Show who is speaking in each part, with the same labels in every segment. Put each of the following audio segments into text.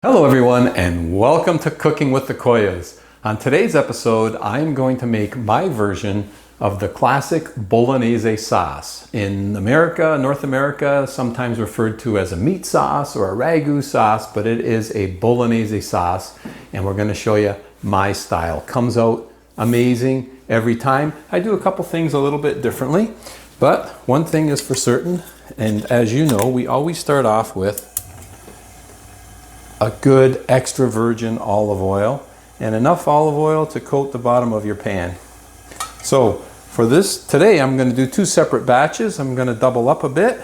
Speaker 1: Hello everyone and welcome to Cooking with the Koyas. On today's episode, I'm going to make my version of the classic Bolognese sauce. In America, North America, sometimes referred to as a meat sauce or a ragu sauce, but it is a Bolognese sauce and we're going to show you my style. Comes out amazing every time. I do a couple things a little bit differently, but one thing is for certain, and as you know, we always start off with a good extra virgin olive oil and enough olive oil to coat the bottom of your pan. So for this today, I'm going to do two separate batches. I'm going to double up a bit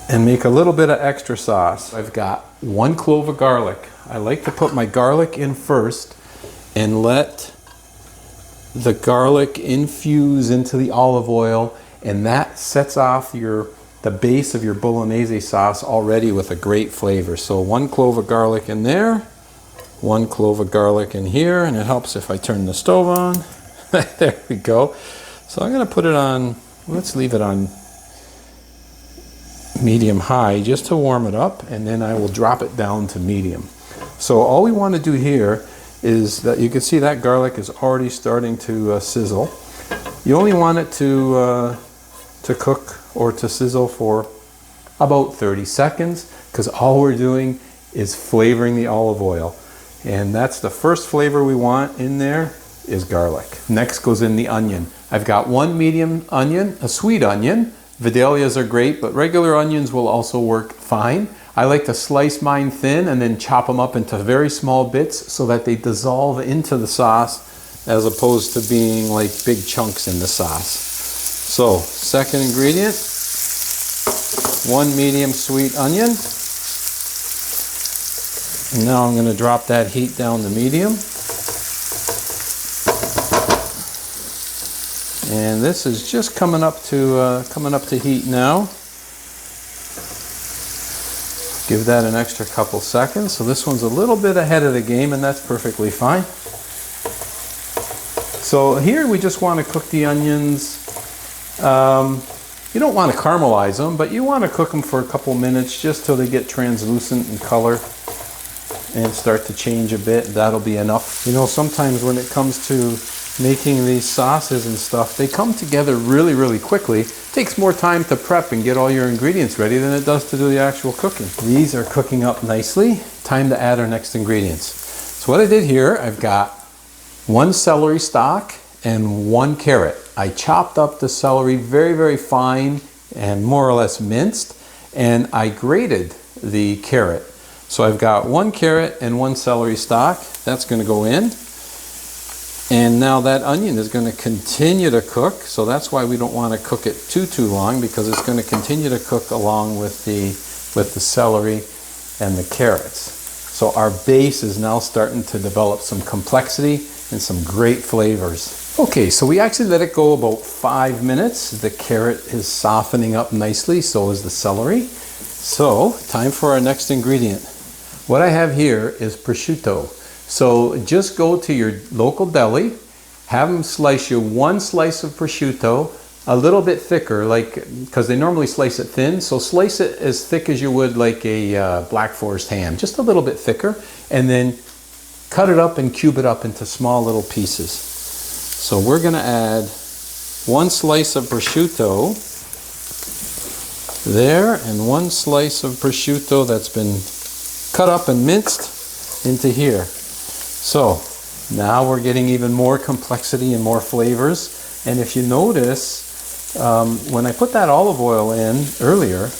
Speaker 1: and make a little bit of extra sauce. I've got 1 clove of garlic. I like to put my garlic in first and let the garlic infuse into the olive oil, and that sets off the base of your Bolognese sauce already with a great flavor. So 1 clove of garlic in there, 1 clove of garlic in here, and it helps if I turn the stove on. There we go. So I'm going to put it on, let's leave it on medium high just to warm it up, and then I will drop it down to medium. So all we want to do here is that you can see that garlic is already starting to sizzle. You only want it to cook or to sizzle for about 30 seconds, because all we're doing is flavoring the olive oil. And that's the first flavor we want in there is garlic. Next goes in the onion. I've got 1 medium onion, a sweet onion. Vidalias are great, but regular onions will also work fine. I like to slice mine thin and then chop them up into very small bits so that they dissolve into the sauce as opposed to being like big chunks in the sauce. So, second ingredient, 1 medium sweet onion. And now I'm going to drop that heat down to medium. And this is just coming up to heat now. Give that an extra couple seconds. So this one's a little bit ahead of the game, and that's perfectly fine. So here we just want to cook the onions. You don't want to caramelize them, but you want to cook them for a couple minutes just till they get translucent in color and start to change a bit. That'll be enough. You know, sometimes when it comes to making these sauces and stuff, they come together really, really quickly. It takes more time to prep and get all your ingredients ready than it does to do the actual cooking. These are cooking up nicely. Time to add our next ingredients. So what I did here, I've got 1 celery stalk and 1 carrot. I chopped up the celery very, very fine and more or less minced, and I grated the carrot. So I've got 1 carrot and 1 celery stalk. That's going to go in. And now that onion is going to continue to cook, so that's why we don't want to cook it too long, because it's going to continue to cook along with the celery and the carrots. So our base is now starting to develop some complexity and some great flavors. Okay, so we actually let it go about 5 minutes. The carrot is softening up nicely, so is the celery. So, time for our next ingredient. What I have here is prosciutto. So just go to your local deli, have them slice you 1 slice of prosciutto, a little bit thicker, because they normally slice it thin, so slice it as thick as you would like a Black Forest ham, just a little bit thicker, and then cut it up and cube it up into small little pieces. So we're going to add 1 slice of prosciutto there, and 1 slice of prosciutto that's been cut up and minced into here. So now we're getting even more complexity and more flavors. And if you notice, when I put that olive oil in earlier,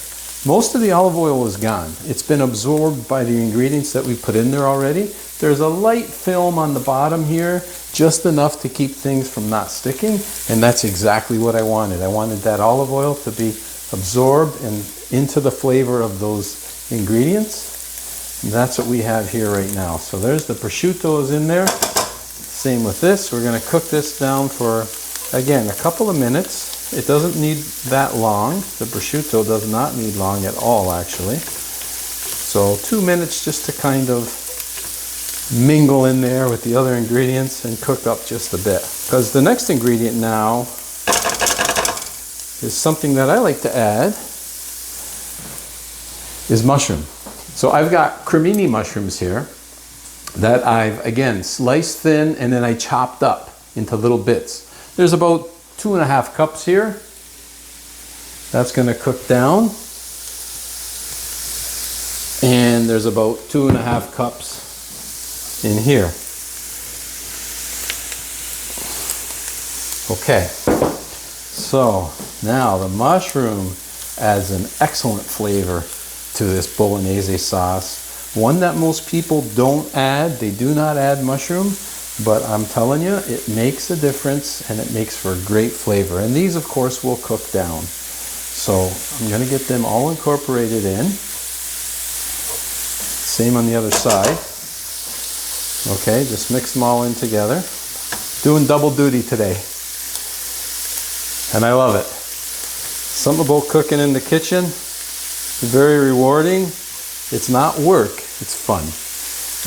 Speaker 1: most of the olive oil is gone. It's been absorbed by the ingredients that we put in there already. There's a light film on the bottom here, just enough to keep things from not sticking, and that's exactly what I wanted. I wanted that olive oil to be absorbed and into the flavor of those ingredients. And that's what we have here right now. So there's the prosciutto is in there. Same with this. We're going to cook this down for, again, a couple of minutes. It doesn't need that long. The prosciutto does not need long at all, actually. So 2 minutes just to kind of mingle in there with the other ingredients and cook up just a bit. Because the next ingredient now is something that I like to add, is mushroom. So I've got cremini mushrooms here that I've, again, sliced thin and then I chopped up into little bits. There's about 2.5 cups here. That's going to cook down. And there's about 2.5 cups in here. Okay, so now the mushroom adds an excellent flavor to this Bolognese sauce. One that most people don't add. They do not add mushroom, but I'm telling you, it makes a difference and it makes for a great flavor. And these, of course, will cook down. So I'm going to get them all incorporated in. Same on the other side. Okay, just mix them all in together. Doing double duty today. And I love it. Something about cooking in the kitchen, very rewarding. It's not work, it's fun.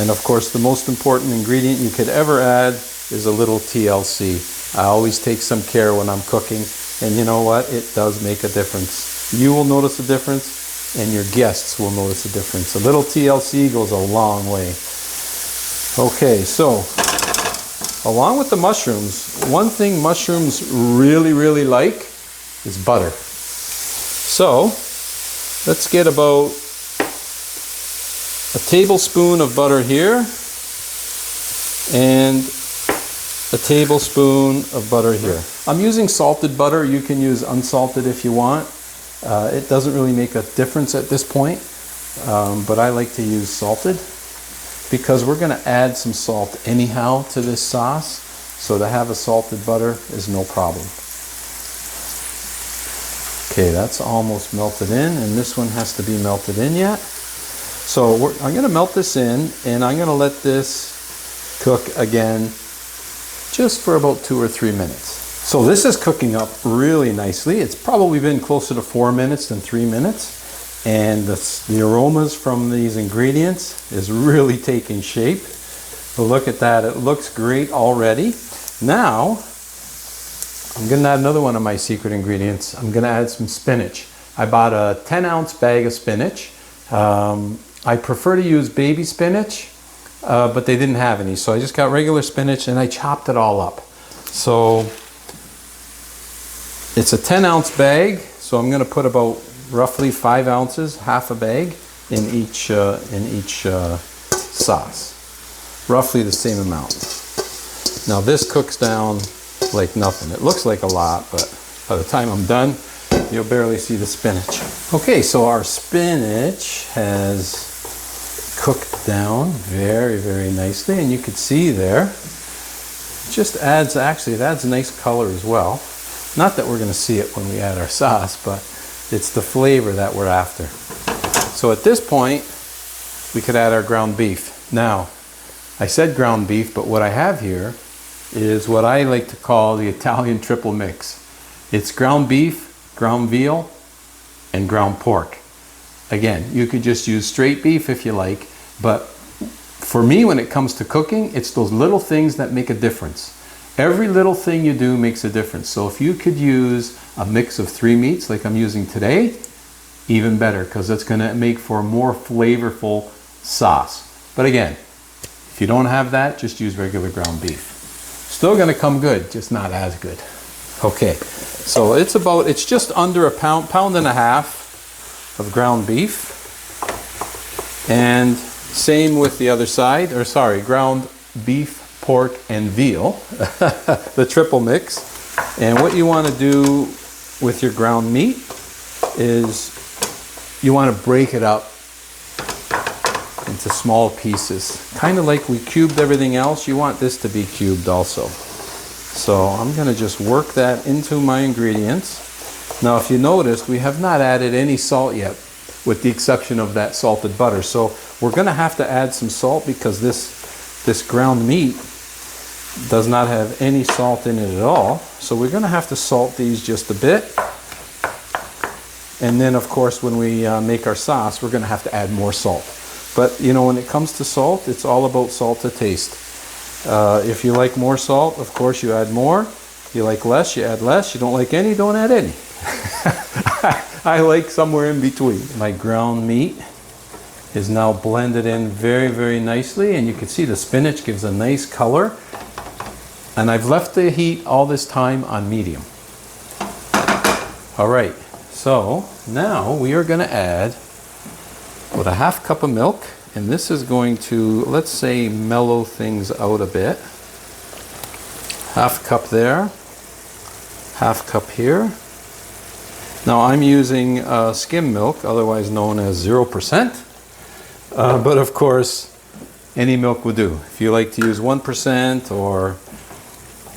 Speaker 1: And of course, the most important ingredient you could ever add is a little TLC. I always take some care when I'm cooking, and you know what? It does make a difference. You will notice a difference, and your guests will notice a difference. A little TLC goes a long way. Okay, so along with the mushrooms, one thing mushrooms really like is butter. So let's get about a tablespoon of butter here and a tablespoon of butter here. I'm using salted butter. You can use unsalted if you want. It doesn't really make a difference at this point, but I like to use salted because we're going to add some salt anyhow to this sauce. So to have a salted butter is no problem. Okay, that's almost melted in, and this one has to be melted in yet. So I'm going to melt this in, and I'm going to let this cook again just for about 2 or 3 minutes. So this is cooking up really nicely. It's probably been closer to 4 minutes than 3 minutes. And the aromas from these ingredients is really taking shape. But look at that, it looks great already. Now, I'm gonna add another one of my secret ingredients. I'm gonna add some spinach. I bought a 10-ounce bag of spinach. I prefer to use baby spinach, but they didn't have any. So I just got regular spinach and I chopped it all up. So it's a 10-ounce bag. So I'm gonna put about roughly 5 ounces, half a bag in each sauce. Roughly the same amount. Now this cooks down like nothing. It looks like a lot, but by the time I'm done, you'll barely see the spinach. Okay, so our spinach has cooked down very nicely, and you can see there, it just adds, actually it adds a nice color as well. Not that we're gonna see it when we add our sauce, but it's the flavor that we're after. So at this point, we could add our ground beef. Now, I said ground beef, but what I have here is what I like to call the Italian triple mix. It's ground beef, ground veal, and ground pork. Again, you could just use straight beef if you like, but for me, when it comes to cooking, it's those little things that make a difference. Every little thing you do makes a difference. So if you could use a mix of 3 meats like I'm using today, even better, because it's going to make for a more flavorful sauce. But again, if you don't have that, just use regular ground beef. Still going to come good, just not as good. Okay, so it's just under a pound and a half of ground beef. And same with the other side, or sorry, ground beef, pork, and veal, the triple mix. And what you want to do with your ground meat is you want to break it up into small pieces. Kind of like we cubed everything else, you want this to be cubed also. So I'm going to just work that into my ingredients. Now if you noticed, we have not added any salt yet, with the exception of that salted butter. So we're going to have to add some salt because this ground meat does not have any salt in it at all. So we're going to have to salt these just a bit. And then of course when we make our sauce, we're going to have to add more salt. But you know, when it comes to salt, it's all about salt to taste. If you like more salt, of course you add more. If you like less, you add less. You don't like any, don't add any. I like somewhere in between. My ground meat is now blended in very, very nicely, and you can see the spinach gives a nice color. And I've left the heat all this time on medium. All right, so now we are going to add about a half cup of milk, and this is going to, let's say, mellow things out a bit. Half cup there, half cup here. Now I'm using skim milk, otherwise known as 0%, but of course any milk will do. If you like to use 1% or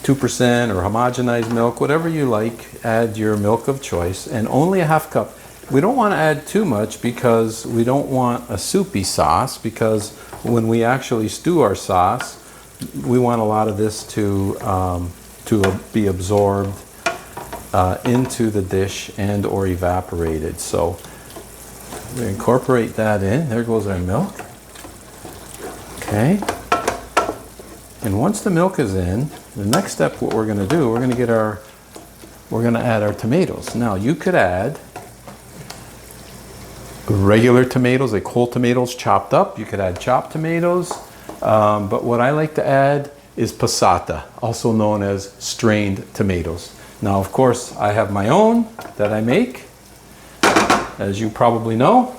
Speaker 1: 2% or homogenized milk, whatever you like, add your milk of choice, and only a half cup. We don't want to add too much because we don't want a soupy sauce, because when we actually stew our sauce, we want a lot of this to be absorbed into the dish and or evaporated. So we incorporate that in. There goes our milk. Okay. And once the milk is in, the next step, what we're going to do, we're going to add our tomatoes. Now you could add regular tomatoes, like whole tomatoes chopped up. You could add chopped tomatoes. But what I like to add is passata, also known as strained tomatoes. Now, of course, I have my own that I make, as you probably know.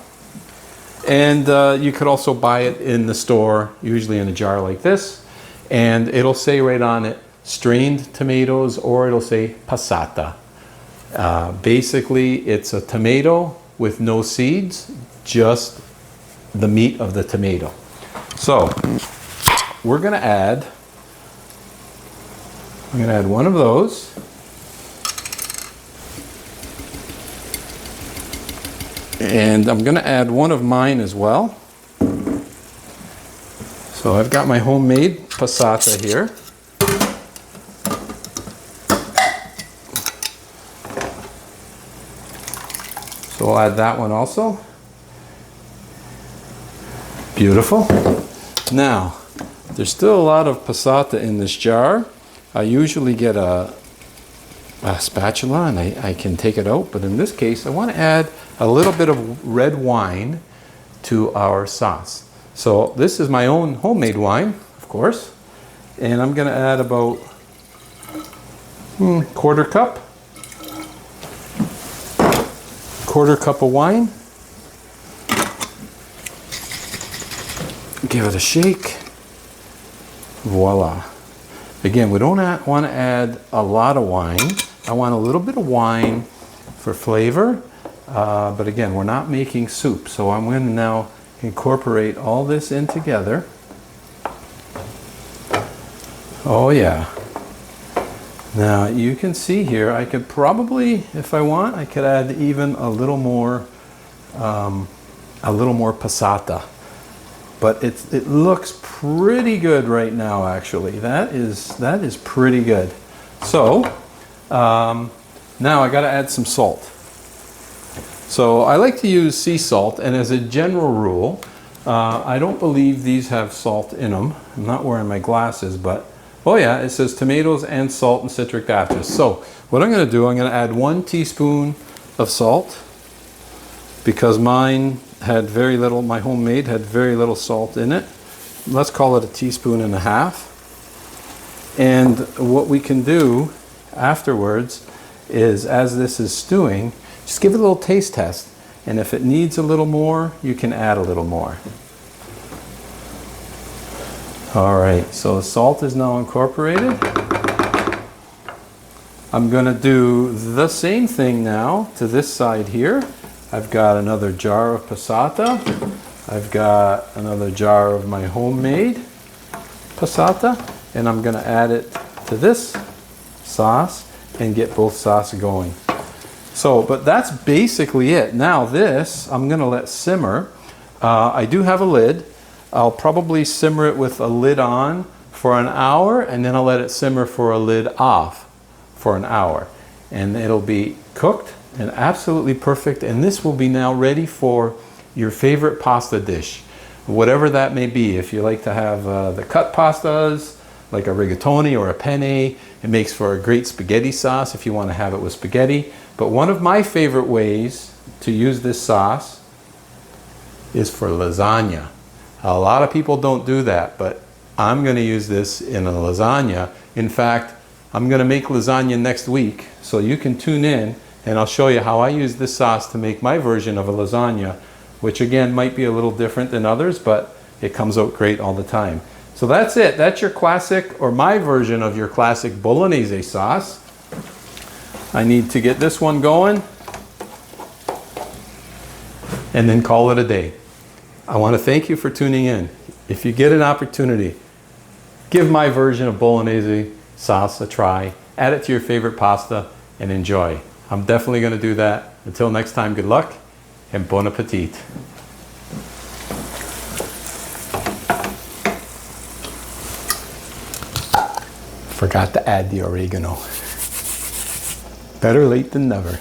Speaker 1: And you could also buy it in the store, usually in a jar like this. And it'll say right on it, strained tomatoes, or it'll say passata. Basically, it's a tomato with no seeds, just the meat of the tomato. So we're going to add one of those. And I'm going to add one of mine as well. So I've got my homemade passata here. So I'll add that one also. Beautiful. Now, there's still a lot of passata in this jar. I usually get a spatula and I can take it out, but in this case I want to add a little bit of red wine to our sauce. So this is my own homemade wine, of course, and I'm going to add about quarter cup of wine. Give it a shake. Voila. Again, we don't want to add a lot of wine. I want a little bit of wine for flavor, but again, we're not making soup, so I'm going to now incorporate all this in together. Oh yeah. Now you can see here, I could probably, if I want, I could add even a little more passata. But it looks pretty good right now, actually. That is pretty good. So now I got to add some salt. So I like to use sea salt, and as a general rule, I don't believe these have salt in them. I'm not wearing my glasses, but oh yeah, it says tomatoes and salt and citric acid. So what I'm going to do, I'm going to add 1 teaspoon of salt, because mine had very little, my homemade had very little salt in it. Let's call it 1.5 teaspoons. And what we can do afterwards is, as this is stewing, just give it a little taste test. And if it needs a little more, you can add a little more. All right, so the salt is now incorporated. I'm going to do the same thing now to this side here. I've got another jar of passata. I've got another jar of my homemade passata, and I'm going to add it to this sauce and get both sauces going. So, but that's basically it. Now this, I'm going to let simmer. I do have a lid. I'll probably simmer it with a lid on for an hour, and then I'll let it simmer for a lid off for an hour. And it'll be cooked and absolutely perfect. And this will be now ready for your favorite pasta dish, whatever that may be. If you like to have the cut pastas, like a rigatoni or a penne, it makes for a great spaghetti sauce if you want to have it with spaghetti. But one of my favorite ways to use this sauce is for lasagna. A lot of people don't do that, but I'm going to use this in a lasagna. In fact, I'm going to make lasagna next week, so you can tune in and I'll show you how I use this sauce to make my version of a lasagna, which again might be a little different than others, but it comes out great all the time. So that's it. That's your classic, or my version of your classic Bolognese sauce. I need to get this one going and then call it a day. I want to thank you for tuning in. If you get an opportunity, give my version of Bolognese sauce a try. Add it to your favorite pasta and enjoy. I'm definitely going to do that. Until next time, good luck and bon appetit. Forgot to add the oregano. Better late than never.